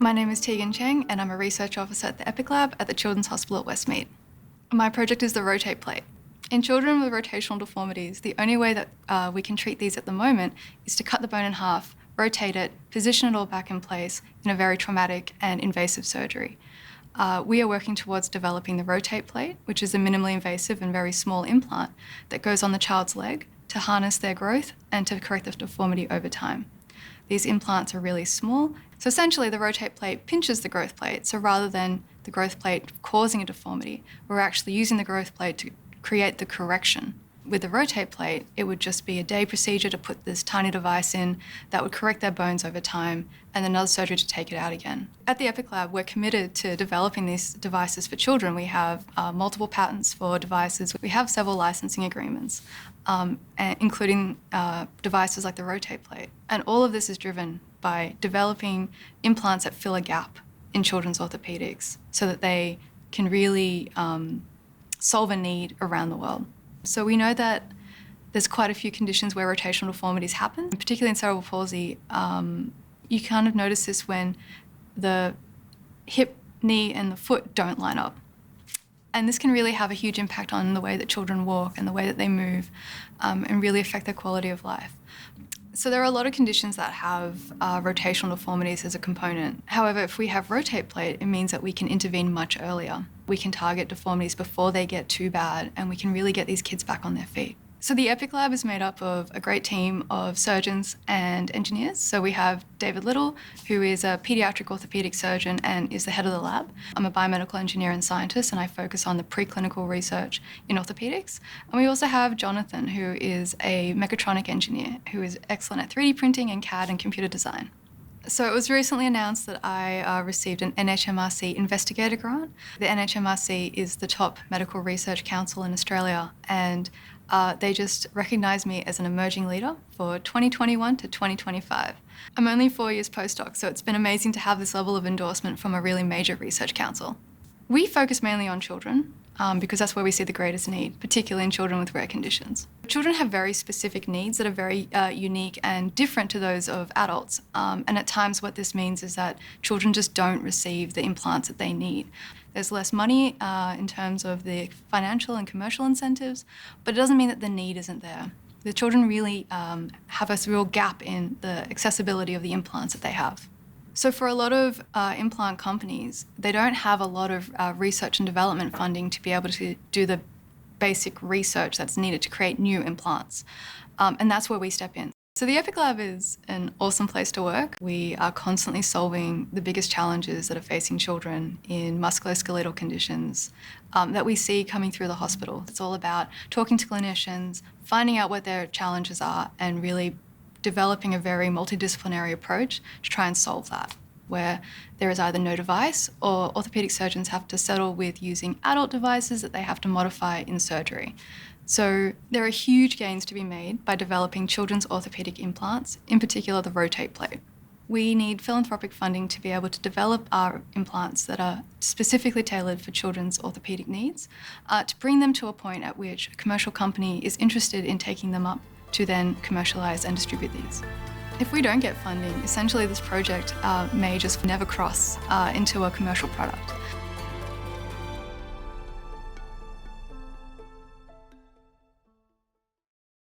My name is Tegan Cheng and I'm a research officer at the Epic Lab at the Children's Hospital at Westmead. My project is the rotate plate. In children with rotational deformities, the only way that we can treat these at the moment is to cut the bone in half, rotate it, position it all back in place in a very traumatic and invasive surgery. We are working towards developing the rotate plate, which is a minimally invasive and very small implant that goes on the child's leg to harness their growth and to correct the deformity over time. These implants are really small, so essentially the rotate plate pinches the growth plate, so rather than the growth plate causing a deformity, we're actually using the growth plate to create the correction. With the rotate plate, it would just be a day procedure to put this tiny device in that would correct their bones over time, and another surgery to take it out again. At the Epic Lab, we're committed to developing these devices for children. We have multiple patents for devices. We have several licensing agreements, including devices like the rotate plate. And all of this is driven by developing implants that fill a gap in children's orthopedics so that they can really solve a need around the world. So we know that there's quite a few conditions where rotational deformities happen, particularly in cerebral palsy. You kind of notice this when the hip, knee, and the foot don't line up. And this can really have a huge impact on the way that children walk and the way that they move, and really affect their quality of life. So there are a lot of conditions that have rotational deformities as a component. However, if we have rotate plate, it means that we can intervene much earlier. We can target deformities before they get too bad, and we can really get these kids back on their feet. So the Epic Lab is made up of a great team of surgeons and engineers. So we have David Little, who is a pediatric orthopedic surgeon and is the head of the lab. I'm a biomedical engineer and scientist, and I focus on the preclinical research in orthopedics. And we also have Jonathan, who is a mechatronic engineer, who is excellent at 3D printing and CAD and computer design. So it was recently announced that I received an NHMRC investigator grant. The NHMRC is the top medical research council in Australia, and they just recognised me as an emerging leader for 2021 to 2025. I'm only 4 years postdoc, so it's been amazing to have this level of endorsement from a really major research council. We focus mainly on children because that's where we see the greatest need, particularly in children with rare conditions. Children have very specific needs that are very unique and different to those of adults. And at times what this means is that children just don't receive the implants that they need. There's less money in terms of the financial and commercial incentives, but it doesn't mean that the need isn't there. The children really have a real gap in the accessibility of the implants that they have. So for a lot of implant companies, they don't have a lot of research and development funding to be able to do the basic research that's needed to create new implants. And that's where we step in. So the Epic Lab is an awesome place to work. We are constantly solving the biggest challenges that are facing children in musculoskeletal conditions that we see coming through the hospital. It's all about talking to clinicians, finding out what their challenges are, and really developing a very multidisciplinary approach to try and solve that, where there is either no device or orthopedic surgeons have to settle with using adult devices that they have to modify in surgery. So there are huge gains to be made by developing children's orthopedic implants, in particular the rotate plate. We need philanthropic funding to be able to develop our implants that are specifically tailored for children's orthopedic needs, to bring them to a point at which a commercial company is interested in taking them up to then commercialise and distribute these. If we don't get funding, essentially this project may just never cross into a commercial product.